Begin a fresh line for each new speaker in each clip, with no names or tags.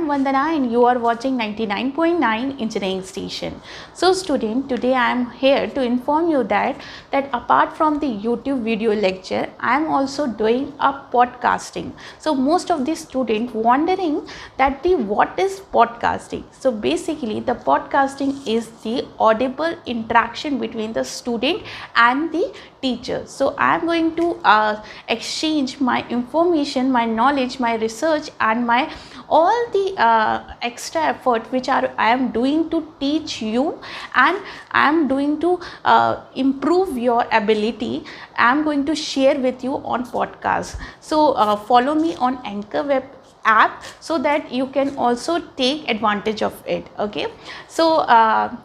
Vandana and you are watching 99.9 Engineering Station. So student, today I am here to inform you that apart from the YouTube video lecture, I am also doing a podcasting. So most of the student wondering that what is podcasting. So basically the podcasting is the audible interaction between the student and the teacher. So I am going to exchange my information, my knowledge, my research and my all the extra effort which I am doing to teach you, and I am doing to improve your ability. I am going to share with you on podcast. So follow me on Anchor web app so that you can also take advantage of it. Okay, so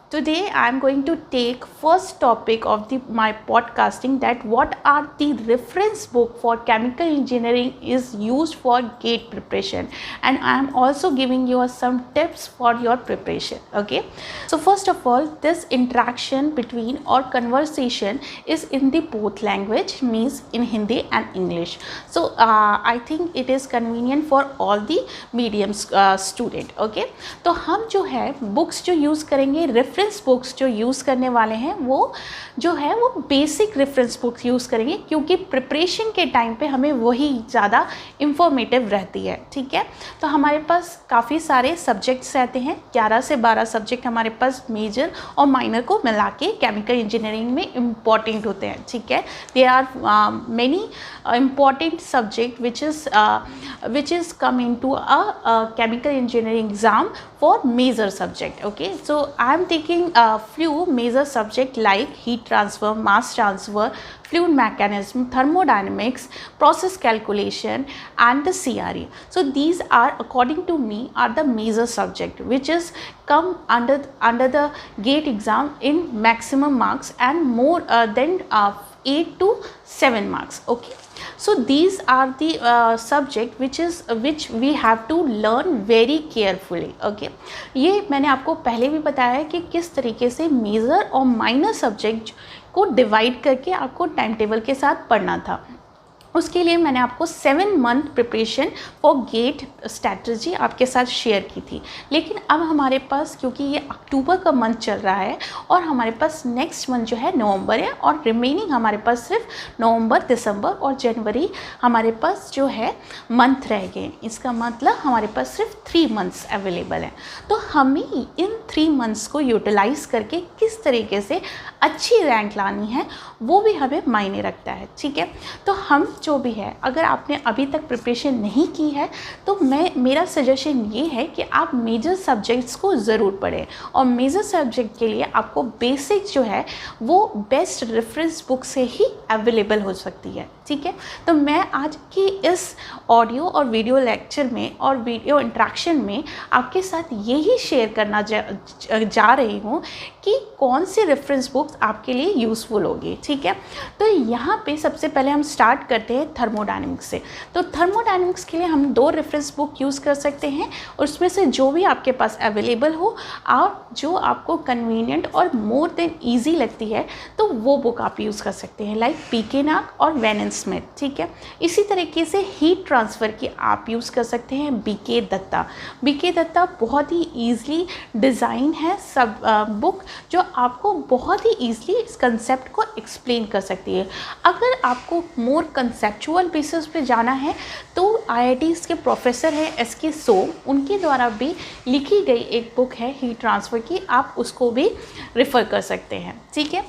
today I am going to take first topic of my podcasting, that what are the reference book for chemical engineering is used for GATE preparation, and I am also giving you some tips for your preparation. Okay, so first of all, this interaction between or conversation is in the both language, means in Hindi and English. So I think it is convenient for all the mediums student. Okay, तो हम जो है books जो use करेंगे, reference books जो use करने वाले हैं वो जो है वो बेसिक रेफरेंस बुक्स यूज़ करेंगे, क्योंकि प्रिपरेशन के टाइम पे हमें वही ज़्यादा इंफॉर्मेटिव रहती है. ठीक है, तो हमारे पास काफ़ी सारे सब्जेक्ट्स रहते हैं, 11 से 12 सब्जेक्ट हमारे पास मेजर और माइनर को मिला के केमिकल इंजीनियरिंग में इम्पॉर्टेंट होते हैं. ठीक है, there are many important subject which is come into a chemical engineering exam for major subject. Okay, so I am taking a few major subject like heat transfer, mass transfer, fluid mechanism, thermodynamics, process calculation and the CRE. So these are, according to me, are the major subject which is come under the GATE exam in maximum marks and more than 8 to 7 marks. Okay, so these are the subject which we have to learn very carefully. Okay, ये मैंने आपको पहले भी बताया है कि किस तरीके से मेजर और माइनर सब्जेक्ट को डिवाइड करके आपको टाइम टेबल के साथ पढ़ना था. उसके लिए मैंने आपको 7 month preparation for GATE strategy आपके साथ शेयर की थी. लेकिन अब हमारे पास, क्योंकि ये अक्टूबर का मंथ चल रहा है और हमारे पास नेक्स्ट मंथ जो है नवंबर है, और रिमेनिंग हमारे पास सिर्फ नवंबर, दिसंबर और जनवरी हमारे पास जो है मंथ रह गए. इसका मतलब हमारे पास सिर्फ 3 मंथ्स अवेलेबल हैं. तो हमें इन 3 मंथ्स को यूटिलाइज़ करके किस तरीके से अच्छी रैंक लानी है वो भी हमें मायने रखता है. ठीक है, तो हम जो भी है, अगर आपने अभी तक प्रिपरेशन नहीं की है तो मेरा सजेशन ये है कि आप मेजर सब्जेक्ट्स को ज़रूर पढ़ें, और मेजर सब्जेक्ट के लिए आपको बेसिक जो है वो बेस्ट रेफरेंस बुक से ही अवेलेबल हो सकती है. ठीक है, तो मैं आज की इस ऑडियो और वीडियो लेक्चर में और वीडियो इंट्रैक्शन में आपके साथ यही शेयर करना जा रही हूँ कि कौन सी रेफरेंस बुक्स आपके लिए यूज़फुल होगी. ठीक है, तो यहाँ पे सबसे पहले हम स्टार्ट करते हैं थर्मोडायनेमिक्स से. तो थर्मोडायनेमिक्स के लिए हम 2 रेफरेंस बुक यूज़ कर सकते हैं, उसमें से जो भी आपके पास अवेलेबल हो और जो आपको कन्वीनियंट और मोर देन ईजी लगती है तो वो बुक आप यूज़ कर सकते हैं, लाइक पीके नाग और वेन स्मिथ. ठीक है, इसी तरीके से हीट ट्रांसफ़र की आप यूज़ कर सकते हैं बीके दत्ता. बीके दत्ता बहुत ही ईजिली डिज़ाइन है सब बुक, जो आपको बहुत ही ईजिली इस कंसेप्ट को एक्सप्लेन कर सकती है. अगर आपको मोर कंसेप्चुअल बेसिस पे जाना है तो IITs के प्रोफेसर हैं SK सोम, उनके द्वारा भी लिखी गई एक बुक है हीट ट्रांसफ़र की, आप उसको भी रेफ़र कर सकते हैं. ठीक है,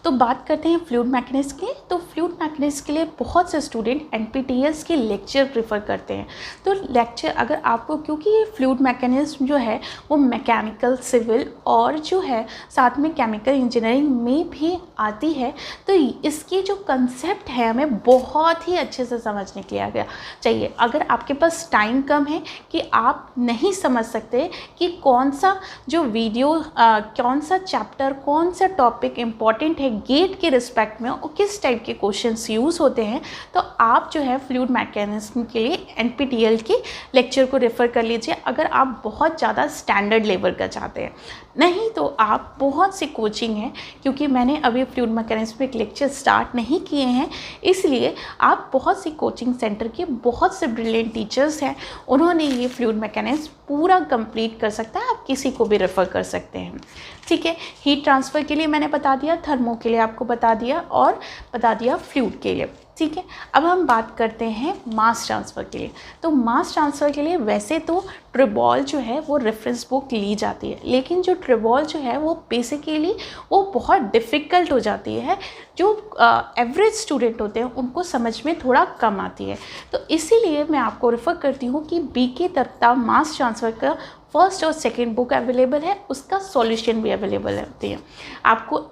तो बात करते हैं फ्लूइड मैकेनिक्स की. तो फ्लूइड मैकेनिक्स के लिए बहुत से स्टूडेंट NPTEL के लेक्चर प्रेफर करते हैं. तो लेक्चर अगर आपको, क्योंकि ये फ्लूइड मैकेनिज्म जो है वो मैकेनिकल, सिविल और जो है साथ में केमिकल इंजीनियरिंग में भी आती है, तो इसकी जो कंसेप्ट है हमें बहुत ही अच्छे से समझने के लिए चाहिए. अगर आपके पास टाइम कम है कि आप नहीं समझ सकते कि कौन सा जो वीडियो, कौन सा चैप्टर, कौन सा टॉपिक इम्पॉर्टेंट इम्पॉर्टेंट है गेट के रिस्पेक्ट में और किस टाइप के क्वेश्चंस यूज़ होते हैं, तो आप जो है फ्लूइड मैकेनिज्म के लिए NPTEL के लेक्चर को रेफ़र कर लीजिए अगर आप बहुत ज़्यादा स्टैंडर्ड लेवल का चाहते हैं। नहीं तो आप बहुत सी कोचिंग हैं, क्योंकि मैंने अभी फ्लूइड मैकेनिज्म पे एक लेक्चर स्टार्ट नहीं किए हैं, इसलिए आप बहुत सी कोचिंग सेंटर के बहुत से ब्रिलियंट टीचर्स हैं, उन्होंने ये फ्लूइड मैकेनिज्म पूरा कंप्लीट कर सकता है, आप किसी को भी रेफ़र कर सकते हैं। ठीक है, हीट ट्रांसफ़र के लिए मैंने बता दिया, थर्मो के लिए आपको बता दिया और बता दिया फ्लूइड के लिए। ठीक है, अब हम बात करते हैं मास ट्रांसफ़र के लिए। तो मास ट्रांसफ़र के लिए वैसे तो ट्रिबॉल जो है वो रेफरेंस बुक ली जाती है, लेकिन जो ट्रिबॉल जो है वो बेसिकली वो बहुत डिफ़िकल्ट हो जाती है, जो एवरेज स्टूडेंट होते हैं उनको समझ में थोड़ा कम आती है। तो इसीलिए मैं आपको रेफ़र करती हूँ कि BK दत्ता मास ट्रांसफ़र का फर्स्ट और सेकेंड बुक अवेलेबल है, उसका सॉल्यूशन भी अवेलेबल होती है, आपको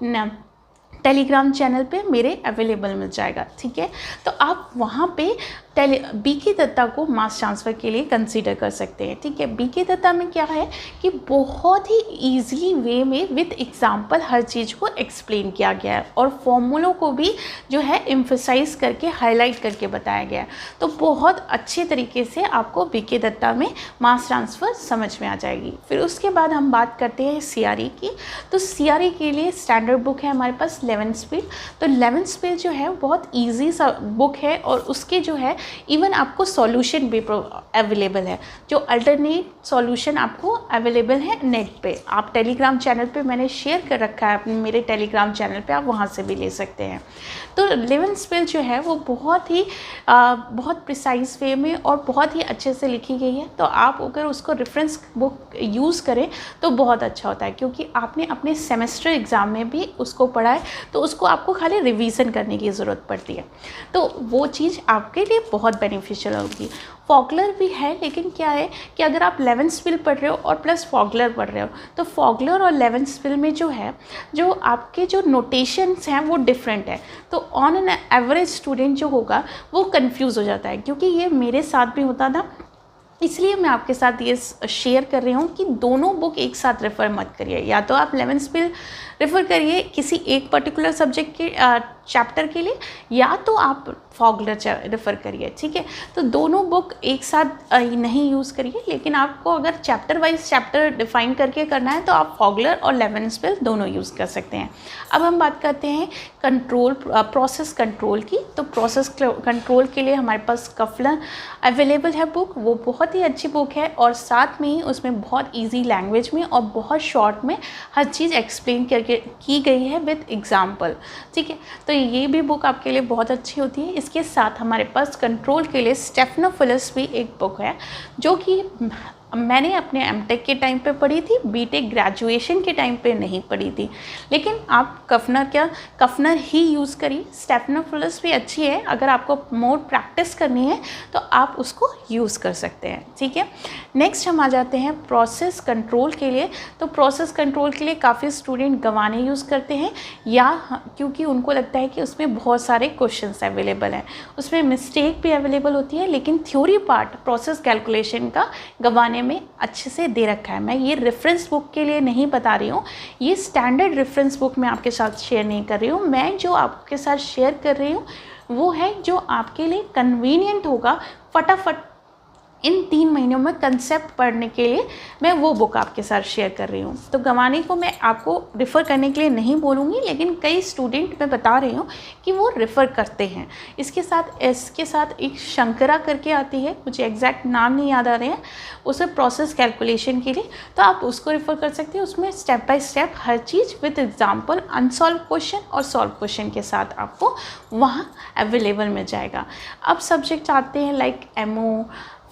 टेलीग्राम चैनल पे मेरे अवेलेबल मिल जाएगा। ठीक है, तो आप वहाँ पे BK दत्ता को मास ट्रांसफ़र के लिए कंसीडर कर सकते हैं। ठीक है, BK दत्ता में क्या है कि बहुत ही ईज़िली वे में विद एग्जांपल हर चीज़ को एक्सप्लेन किया गया है और फॉर्मूलों को भी जो है एम्फसाइज करके हाईलाइट करके बताया गया है। तो बहुत अच्छे तरीके से आपको BK दत्ता में मास ट्रांसफ़र समझ में आ जाएगी। फिर उसके बाद हम बात करते हैं CRE की। तो CRE के लिए स्टैंडर्ड बुक है हमारे पास 11th स्पीड। तो 11th स्पीड जो है बहुत ईजी सा बुक है और उसके जो है इवन आपको सॉल्यूशन भी अवेलेबल है, जो अल्टरनेट सॉल्यूशन आपको अवेलेबल है नेट पे। आप टेलीग्राम चैनल पे मैंने शेयर कर रखा है अपने मेरे टेलीग्राम चैनल पे, आप वहाँ से भी ले सकते हैं। तो 11th स्पेल जो है वो बहुत प्रिसाइज वे में और बहुत ही अच्छे से लिखी गई है। तो आप अगर उसको रेफरेंस बुक यूज़ करें तो बहुत अच्छा होता है, क्योंकि आपने अपने सेमेस्टर एग्ज़ाम में भी उसको पढ़ा है, तो उसको आपको खाली रिवीजन करने की ज़रूरत पड़ती है। तो वो चीज़ आपके लिए बहुत बेनिफिशियल होगी। फॉगलर भी है, लेकिन क्या है कि अगर आप 11th स्पिल पढ़ रहे हो और प्लस फॉगलर पढ़ रहे हो, तो फॉगलर और 11th स्पिल में जो है जो आपके जो नोटेशंस हैं वो डिफरेंट है। तो ऑन एन एवरेज स्टूडेंट जो होगा वो कंफ्यूज हो जाता है, क्योंकि ये मेरे साथ भी होता था। इसलिए मैं आपके साथ ये शेयर कर रही हूँ कि दोनों बुक एक साथ रेफ़र मत करिए। या तो आप 11th स्पिल रेफ़र करिए किसी एक पर्टिकुलर सब्जेक्ट के चैप्टर के लिए, या तो आप फॉगलर रेफ़र करिए। ठीक है, तो दोनों बुक एक साथ नहीं यूज़ करिए, लेकिन आपको अगर चैप्टर वाइज चैप्टर डिफ़ाइन करके करना है तो आप फॉगलर और 11th स्पिल दोनों यूज़ कर सकते हैं। अब हम बात करते हैं प्रोसेस कंट्रोल की। तो प्रोसेस कंट्रोल के लिए हमारे पास कफलर अवेलेबल है बुक, वो बहुत ही अच्छी बुक है और साथ में ही उसमें बहुत ईजी लैंग्वेज में और बहुत शॉर्ट में हर चीज़ एक्सप्लेन करके की गई है विद एग्जाम्पल। ठीक है, तो ये भी बुक आपके लिए बहुत अच्छी होती है। इसके साथ हमारे पास कंट्रोल के लिए स्टेफनोफिलस भी एक बुक है, जो कि मैंने अपने एमटेक के टाइम पे पढ़ी थी, बीटेक ग्रेजुएशन के टाइम पे नहीं पढ़ी थी। लेकिन आप कफनर ही यूज़ करिए। स्टेफनोफिलस भी अच्छी है, अगर आपको मोर प्रैक्टिस करनी है तो आप उसको यूज़ कर सकते हैं। ठीक है, नेक्स्ट हम आ जाते हैं प्रोसेस कंट्रोल के लिए। तो प्रोसेस कंट्रोल के लिए काफ़ी स्टूडेंट गवाने यूज़ करते हैं, या क्योंकि उनको लगता है कि उसमें बहुत सारे क्वेश्चंस अवेलेबल हैं, उसमें मिस्टेक भी अवेलेबल होती है, लेकिन थ्योरी पार्ट प्रोसेस कैलकुलेशन का गवाने में अच्छे से दे रखा है। मैं ये रेफरेंस बुक के लिए नहीं बता रही हूँ, ये स्टैंडर्ड रेफरेंस बुक मैं आपके साथ शेयर नहीं कर रही हूँ। मैं जो आपके साथ शेयर कर रही हूँ वो है जो आपके लिए कन्वीनियंट होगा, फटाफट इन 3 महीनों में कंसेप्ट पढ़ने के लिए मैं वो बुक आपके साथ शेयर कर रही हूँ। तो गवाने को मैं आपको रेफ़र करने के लिए नहीं बोलूँगी, लेकिन कई स्टूडेंट मैं बता रही हूँ कि वो रेफ़र करते हैं। इसके साथ एक शंकरा करके आती है, मुझे एग्जैक्ट नाम नहीं याद आ रहे हैं, उसे प्रोसेस कैलकुलेशन के लिए, तो आप उसको रेफ़र कर सकते हैं। उसमें स्टेप बाय स्टेप हर चीज़ विद एग्जाम्पल, अनसॉल्व क्वेश्चन और सॉल्व क्वेश्चन के साथ आपको वहाँ अवेलेबल मिल जाएगा। अब सब्जेक्ट आते हैं लाइक एमओ,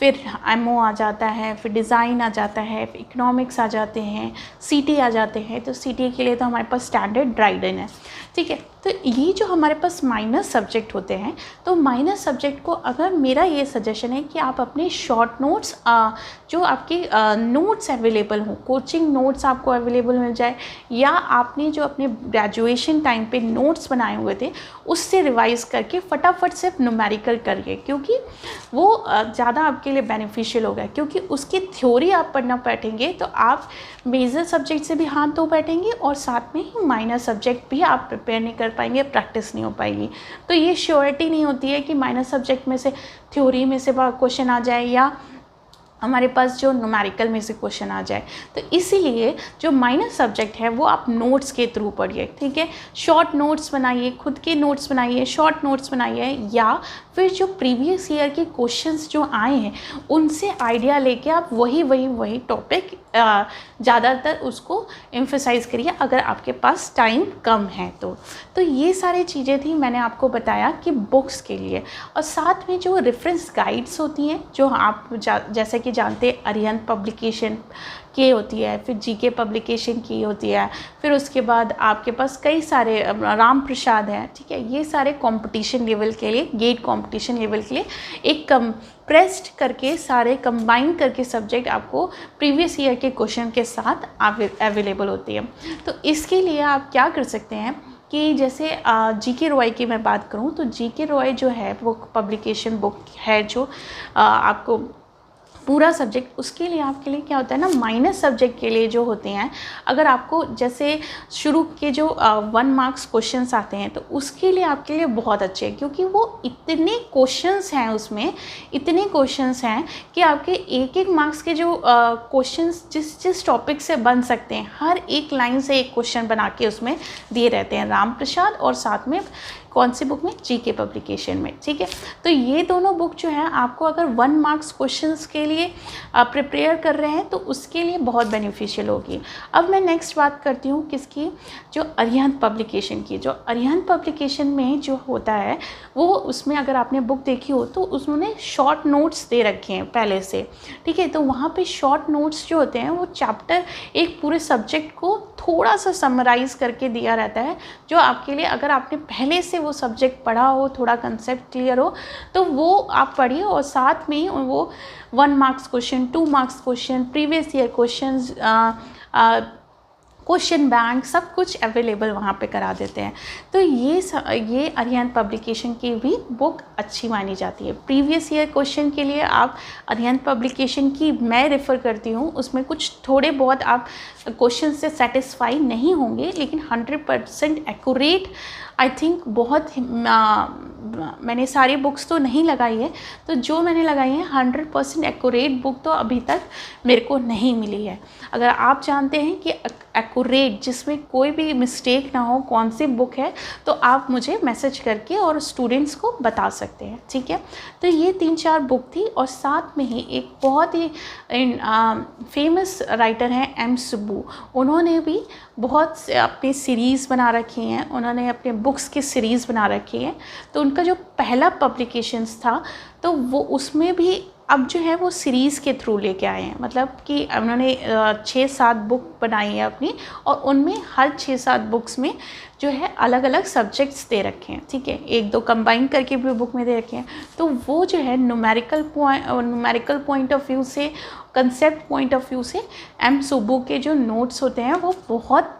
फिर एमओ आ जाता है, फिर डिज़ाइन आ जाता है, फिर इकोनॉमिक्स आ जाते हैं, सीटी आ जाते हैं। तो सीटी के लिए तो हमारे पास स्टैंडर्ड ड्राइडन है। ठीक है, तो ये जो हमारे पास माइनर सब्जेक्ट होते हैं, तो माइनर सब्जेक्ट को अगर मेरा ये सजेशन है कि आप अपने शॉर्ट नोट्स जो आपके नोट्स अवेलेबल हों, कोचिंग नोट्स आपको अवेलेबल मिल जाए, या आपने जो अपने ग्रेजुएशन टाइम पे नोट्स बनाए हुए थे उससे रिवाइज़ करके फटाफट सिर्फ न्यूमेरिकल करिए, क्योंकि वो ज़्यादा आपके लिए बेनिफिशियल होगा। क्योंकि उसकी थ्योरी आप पढ़ना बैठेंगे तो आप मेजर सब्जेक्ट से भी हाथ धो बैठेंगे और साथ में ही माइनर सब्जेक्ट भी आप प्रिपेयर नहीं कर पाएंगे, प्रैक्टिस नहीं हो पाएगी। तो ये श्योरिटी नहीं होती है कि माइनर सब्जेक्ट में से थ्योरी में से क्वेश्चन आ जाए या हमारे पास जो न्यूमेरिकल में से क्वेश्चन आ जाए। तो इसीलिए जो माइनर सब्जेक्ट है वो आप नोट्स के थ्रू पढ़िए, ठीक है। शॉर्ट नोट्स बनाइए, खुद के नोट्स बनाइए, शॉर्ट नोट्स बनाइए, या फिर जो प्रीवियस ईयर के क्वेश्चंस जो आए हैं उनसे आइडिया लेके आप वही टॉपिक ज़्यादातर उसको एम्फसाइज़ करिए अगर आपके पास टाइम कम है तो ये सारी चीज़ें थी मैंने आपको बताया कि बुक्स के लिए। और साथ में जो रेफरेंस गाइड्स होती हैं जो आप जैसे कि जानते हैं अरिहंत पब्लिकेशन की होती है, फिर जीके पब्लिकेशन की होती है, फिर उसके बाद आपके पास कई सारे राम प्रसाद हैं, ठीक है। ये सारे कंपटीशन लेवल के लिए, गेट कंपटीशन लेवल के लिए एक कंप्रेस्ड करके सारे कंबाइन करके सब्जेक्ट आपको प्रीवियस ईयर के क्वेश्चन के साथ अवेलेबल होती है। तो इसके लिए आप क्या कर सकते हैं कि जैसे जीके रॉय की मैं बात करूं तो जीके रॉय जो है वो पब्लिकेशन बुक है जो आपको पूरा सब्जेक्ट, उसके लिए आपके लिए क्या होता है ना, माइनर सब्जेक्ट के लिए जो होते हैं, अगर आपको जैसे शुरू के जो 1 मार्क्स क्वेश्चंस आते हैं तो उसके लिए आपके लिए बहुत अच्छे हैं, क्योंकि वो इतने क्वेश्चंस हैं, उसमें इतने क्वेश्चंस हैं कि आपके एक मार्क्स के जो क्वेश्चंस जिस टॉपिक से बन सकते हैं, हर एक लाइन से एक क्वेश्चन बना के उसमें दिए रहते हैं राम प्रसाद और साथ में कौन सी बुक में, जीके पब्लिकेशन में, ठीक है। तो ये दोनों बुक जो है आपको अगर 1 मार्क्स क्वेश्चंस के लिए प्रिपेयर कर रहे हैं तो उसके लिए बहुत बेनिफिशियल होगी। अब मैं नेक्स्ट बात करती हूँ किसकी, जो अरिहंत पब्लिकेशन की। जो अरिहंत पब्लिकेशन में जो होता है वो, उसमें अगर आपने बुक देखी हो तो उन्होंने शॉर्ट नोट्स दे रखे हैं पहले से, ठीक है। तो वहाँ पे शॉर्ट नोट्स जो होते हैं वो चैप्टर, एक पूरे सब्जेक्ट को थोड़ा सा समराइज़ करके दिया रहता है, जो आपके लिए अगर आपने पहले से वो सब्जेक्ट पढ़ा हो, थोड़ा कंसेप्ट क्लियर हो, तो वो आप पढ़िए। और साथ में वो 1 marks question, 2 marks question, previous year questions, question bank, सब कुछ अवेलेबल वहाँ पे करा देते हैं। तो ये अरिहंत पब्लिकेशन की भी बुक अच्छी मानी जाती है। प्रीवियस ईयर क्वेश्चन के लिए आप अरिहंत पब्लिकेशन की मैं रेफ़र करती हूँ, उसमें कुछ थोड़े बहुत आप क्वेश्चन से सेटिस्फाई नहीं होंगे, लेकिन 100% एक्यूरेट, आई थिंक बहुत मैंने सारी बुक्स तो नहीं लगाई है, तो जो मैंने लगाई है 100% एक्यूरेट बुक तो अभी तक मेरे को नहीं मिली है। अगर आप जानते हैं कि एक्यूरेट जिसमें कोई भी मिस्टेक ना हो कौन सी बुक है, तो आप मुझे मैसेज करके और स्टूडेंट्स को बता सकते हैं, ठीक है। तो ये 3-4 बुक थी। और साथ में ही एक बहुत ही फेमस राइटर हैं एम सुब्बू, उन्होंने भी बहुत से अपनी सीरीज़ बना रखी हैं, उन्होंने अपने बुक्स की सीरीज़ बना रखी है। तो उनका जो पहला पब्लिकेशंस था तो वो उसमें भी अब जो है वो सीरीज़ के थ्रू लेके आए हैं, मतलब कि उन्होंने 6-7 बुक बनाई है अपनी, और उनमें हर 6-7 बुक्स में जो है अलग अलग सब्जेक्ट्स दे रखे हैं, ठीक है। 1-2 कंबाइन करके भी बुक में दे रखे हैं। तो वो जो है न्यूमेरिकल पॉइंट ऑफ व्यू से, कंसेप्ट पॉइंट ऑफ व्यू से एम सुब्बू के जो नोट्स होते हैं वो बहुत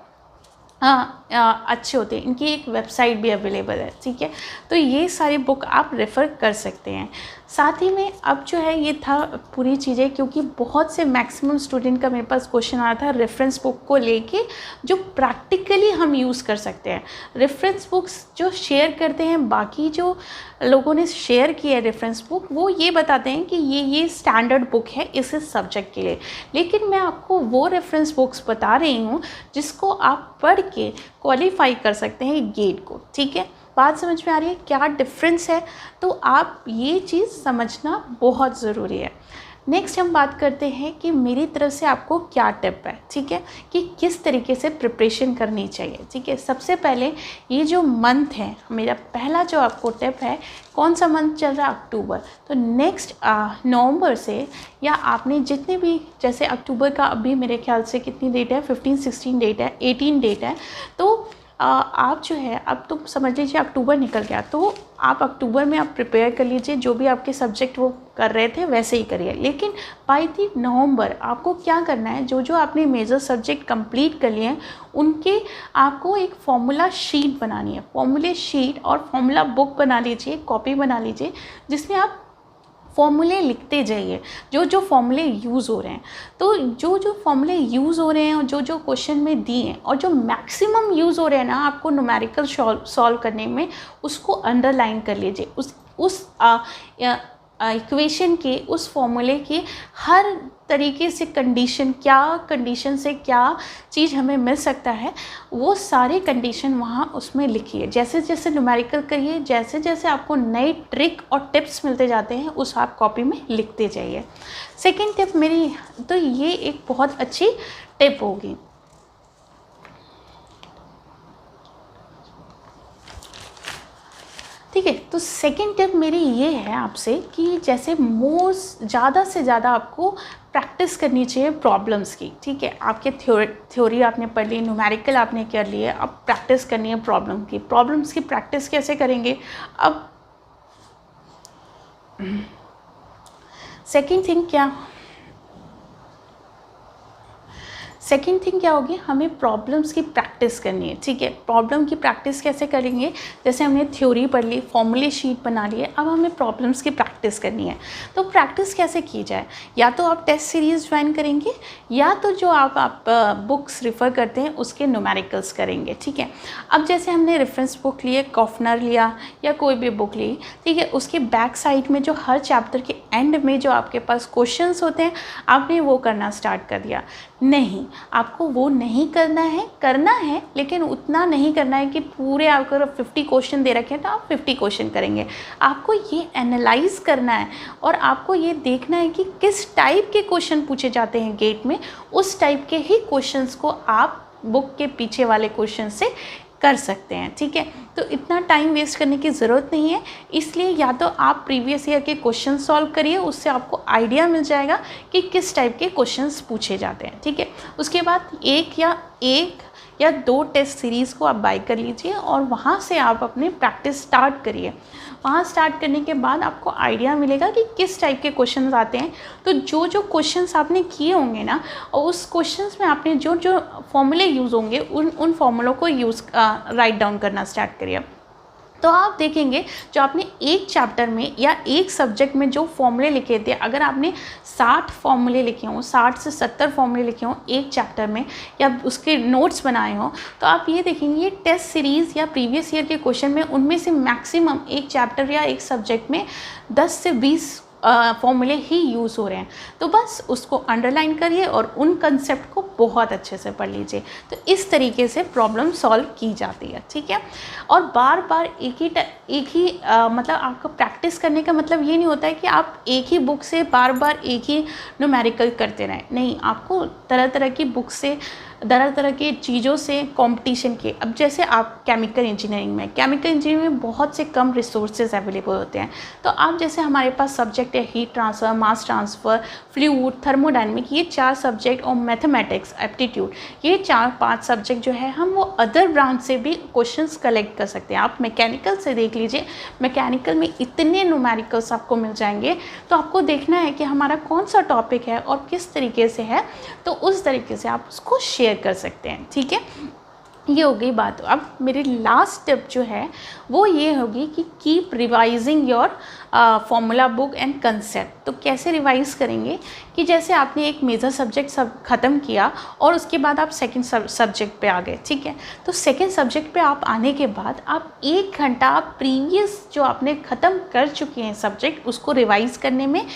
अच्छे होते हैं। इनकी एक वेबसाइट भी अवेलेबल है, ठीक है। तो ये सारी बुक आप रेफ़र कर सकते हैं। साथ ही में अब जो है ये था पूरी चीज़ें, क्योंकि बहुत से मैक्सिमम स्टूडेंट का मेरे पास क्वेश्चन आया था रेफरेंस बुक को लेके जो प्रैक्टिकली हम यूज़ कर सकते हैं। रेफरेंस बुक्स जो शेयर करते हैं, बाकी जो लोगों ने शेयर की है रेफरेंस बुक, वो ये बताते हैं कि ये स्टैंडर्ड बुक है इस सब्जेक्ट के लिए, लेकिन मैं आपको वो रेफरेंस बुक्स बता रही हूँ जिसको आप पढ़ के क्वालिफाई कर सकते हैं गेट को, ठीक है। बात समझ में आ रही है क्या डिफरेंस है? तो आप ये चीज़ समझना बहुत ज़रूरी है। नेक्स्ट हम बात करते हैं कि मेरी तरफ से आपको क्या टिप है, ठीक है, कि किस तरीके से प्रिपरेशन करनी चाहिए, ठीक है। सबसे पहले ये जो मंथ है, मेरा पहला जो आपको टिप है, कौन सा मंथ चल रहा है? अक्टूबर। तो नेक्स्ट नवंबर से, या आपने जितने भी, जैसे अक्टूबर का अभी मेरे ख्याल से कितनी डेट है, 15-16 डेट है, 18 डेट है, तो आप जो है, अब तो समझ लीजिए अक्टूबर निकल गया, तो आप अक्टूबर में आप प्रिपेयर कर लीजिए, जो भी आपके सब्जेक्ट वो कर रहे थे वैसे ही करिए। लेकिन बाय दी नवंबर आपको क्या करना है, जो जो आपने मेजर सब्जेक्ट कंप्लीट कर लिए हैं उनके आपको एक फॉर्मूला शीट बनानी है। फॉर्मूले शीट और फॉर्मूला बुक बना लीजिए, कॉपी बना लीजिए, जिसमें आप फॉर्मूले लिखते जाइए, जो जो फॉर्मूले यूज़ हो रहे हैं। तो जो जो फॉर्मूले यूज़ हो रहे हैं और जो जो क्वेश्चन में दिए हैं और जो मैक्सिमम यूज़ हो रहे हैं ना आपको न्यूमेरिकल सॉल्व करने में, उसको अंडरलाइन कर लीजिए। उस इक्वेशन के, उस फॉर्मूले के हर तरीके से कंडीशन से क्या चीज़ हमें मिल सकता है, वो सारे कंडीशन वहाँ उसमें लिखिए। जैसे जैसे न्यूमेरिकल करिए, जैसे जैसे आपको नए ट्रिक और टिप्स मिलते जाते हैं, उस आप कॉपी में लिखते जाइए। सेकेंड टिप मेरी, तो ये एक बहुत अच्छी टिप होगी। ठीक है, तो सेकेंड टिप मेरी ये है आपसे कि जैसे ज़्यादा से ज़्यादा आपको प्रैक्टिस करनी चाहिए प्रॉब्लम्स की। ठीक है, आपके थ्योरी आपने पढ़ ली, न्यूमेरिकल आपने कर लिए, अब प्रैक्टिस करनी है प्रॉब्लम्स की प्रैक्टिस कैसे करेंगे। अब सेकेंड थिंग क्या होगी, हमें प्रॉब्लम्स की प्रैक्टिस करनी है। ठीक है, प्रॉब्लम की प्रैक्टिस कैसे करेंगे, जैसे हमने थ्योरी पढ़ ली, फॉर्मूले शीट बना लिए, अब हमें प्रॉब्लम्स की प्रैक्टिस करनी है। तो प्रैक्टिस कैसे की जाए, या तो आप टेस्ट सीरीज़ ज्वाइन करेंगे, या तो जो आप बुक्स रेफ़र करते हैं उसके न्यूमेरिकल्स करेंगे। ठीक है, अब जैसे हमने रेफरेंस बुक लिए, कॉफनर लिया या कोई भी बुक ली, ठीक है, उसके बैक साइड में जो हर चैप्टर के एंड में जो आपके पास क्वेश्चंस होते हैं, आपने वो करना स्टार्ट कर दिया। नहीं, आपको वो नहीं करना है लेकिन उतना नहीं करना है कि पूरे अगर 50 क्वेश्चन दे रखे हैं तो आप 50 क्वेश्चन करेंगे। आपको ये एनालाइज करना है और आपको ये देखना है कि किस टाइप के क्वेश्चन पूछे जाते हैं गेट में, उस टाइप के ही क्वेश्चंस को आप बुक के पीछे वाले क्वेश्चन से कर सकते हैं। ठीक है, तो इतना टाइम वेस्ट करने की ज़रूरत नहीं है, इसलिए या तो आप प्रीवियस ईयर के क्वेश्चन सॉल्व करिए, उससे आपको आइडिया मिल जाएगा कि किस टाइप के क्वेश्चंस पूछे जाते हैं। ठीक है, उसके बाद एक या दो टेस्ट सीरीज़ को आप बाय कर लीजिए और वहाँ से आप अपनी प्रैक्टिस स्टार्ट करिए। वहाँ स्टार्ट करने के बाद आपको आइडिया मिलेगा कि किस टाइप के क्वेश्चंस आते हैं। तो जो जो क्वेश्चंस आपने किए होंगे ना, और उस क्वेश्चंस में आपने जो जो फॉर्मूले यूज़ होंगे उन फॉर्मूलों को राइट डाउन करना स्टार्ट करिए। तो आप देखेंगे जो आपने एक चैप्टर में या एक सब्जेक्ट में जो फॉर्मूले लिखे थे, अगर आपने 60 फॉर्मूले लिखे हों, 60 से 70 फॉर्मूले लिखे हों एक चैप्टर में, या उसके नोट्स बनाए हों, तो आप ये देखेंगे ये टेस्ट सीरीज़ या प्रीवियस ईयर के क्वेश्चन में उनमें से मैक्सिमम एक चैप्टर या एक सब्जेक्ट में 10 से 20 फॉर्मूले ही यूज़ हो रहे हैं। तो बस उसको अंडरलाइन करिए और उन कंसेप्ट को बहुत अच्छे से पढ़ लीजिए। तो इस तरीके से प्रॉब्लम सॉल्व की जाती है। ठीक है, और बार बार एक ही मतलब आपको प्रैक्टिस करने का मतलब ये नहीं होता है कि आप एक ही बुक से बार बार एक ही न्यूमेरिकल करते रहें। नहीं, आपको तरह तरह की बुक से, तरह तरह की चीज़ों से कंपटीशन के, अब जैसे आप केमिकल इंजीनियरिंग में बहुत से कम रिसोर्सेज अवेलेबल होते हैं। तो आप जैसे हमारे पास सब्जेक्ट है हीट ट्रांसफ़र, मास ट्रांसफ़र, फ्लूइड, थर्मोडायनेमिक, ये 4 सब्जेक्ट, और मैथमेटिक्स, एप्टीट्यूड, ये 4-5 सब्जेक्ट जो है हम वो अदर ब्रांच से भी क्वेश्चंस कलेक्ट कर सकते हैं। आप मैकेनिकल से देख लीजिए, मैकेनिकल में इतने न्यूमेरिकल्स आपको मिल जाएंगे। तो आपको देखना है कि हमारा कौन सा टॉपिक है और किस तरीके से है, तो उस तरीके से आप उसको शेयर कर सकते हैं। ठीक है, ये हो गई बात। अब मेरी लास्ट टिप जो है वो ये होगी कि keep revising your formula book and concept. तो कैसे रिवाइज़ करेंगे कि जैसे आपने एक मेजर सब्जेक्ट ख़त्म किया और उसके बाद आप सेकंड सब्जेक्ट पे आ गए। ठीक है, तो सेकंड सब्जेक्ट पे आप आने के बाद आप 1 घंटा आप प्रीवियस जो आपने ख़त्म कर चुके हैं सब्जेक्ट, उसको रिवाइज़ करने में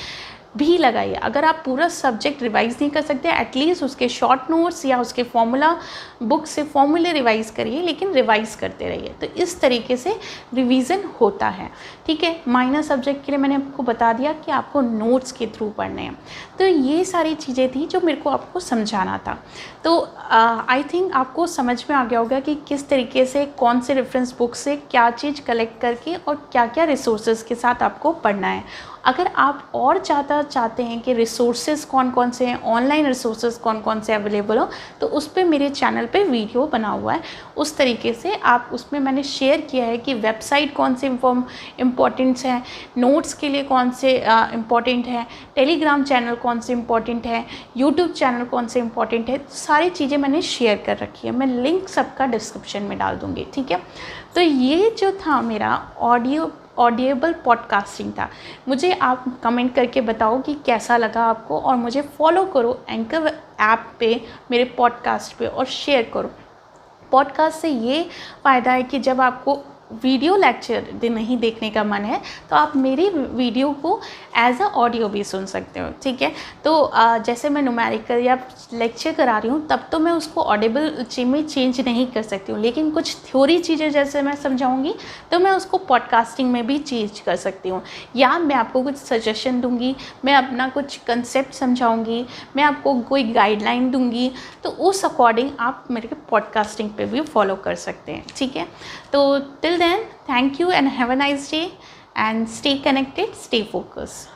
भी लगाइए। अगर आप पूरा सब्जेक्ट रिवाइज़ नहीं कर सकते, एटलीस्ट उसके शॉर्ट नोट्स या उसके फॉर्मूला बुक से फॉर्मूले रिवाइज़ करिए, लेकिन रिवाइज़ करते रहिए। तो इस तरीके से रिवीजन होता है। ठीक है, माइनर सब्जेक्ट के लिए मैंने आपको बता दिया कि आपको नोट्स के थ्रू पढ़ने हैं। तो ये सारी चीज़ें थी जो मेरे को आपको समझाना था। तो आई थिंक आपको समझ में आ गया होगा कि किस तरीके से कौन से रेफरेंस बुक से क्या चीज़ कलेक्ट करके और क्या क्या रिसोर्सेज के साथ आपको पढ़ना है। अगर आप और ज़्यादा चाहते हैं कि रिसोर्सेज कौन कौन से हैं, ऑनलाइन रिसोर्सेज कौन कौन से अवेलेबल हो, तो उस पर मेरे चैनल पे वीडियो बना हुआ है। उस तरीके से आप उसमें मैंने शेयर किया है कि वेबसाइट कौन से इम्पोर्टेंट्स हैं, नोट्स के लिए कौन से इम्पॉर्टेंट है, टेलीग्राम चैनल कौन से इम्पॉर्टेंट है, यूट्यूब चैनल कौन से इम्पॉर्टेंट है, सारी चीज़ें मैंने शेयर कर रखी है। मैं लिंक सबका डिस्क्रिप्शन में डाल दूँगी, ठीक है। तो ये जो था मेरा ऑडिएबल पॉडकास्टिंग था। मुझे आप कमेंट करके बताओ कि कैसा लगा आपको, और मुझे फॉलो करो एंकर ऐप पे, मेरे पॉडकास्ट पे, और शेयर करो। पॉडकास्ट से ये फ़ायदा है कि जब आपको वीडियो लेक्चर नहीं देखने का मन है तो आप मेरी वीडियो को एज अ ऑडियो भी सुन सकते हो, ठीक है। तो जैसे मैं न्यूमेरिकल या लेक्चर करा रही हूँ तब तो मैं उसको ऑडिबल में चेंज नहीं कर सकती हूँ, लेकिन कुछ थ्योरी चीज़ें जैसे मैं समझाऊंगी तो मैं उसको पॉडकास्टिंग में भी चेंज कर सकती हूँ, या मैं आपको कुछ सजेशन दूंगी, मैं अपना कुछ कंसेप्ट समझाऊंगी, मैं आपको कोई गाइडलाइन दूंगी, तो उस अकॉर्डिंग आप मेरे पॉडकास्टिंग पे भी फॉलो कर सकते हैं, ठीक है। तो till then, thank you and have a nice day, and stay connected, stay focused.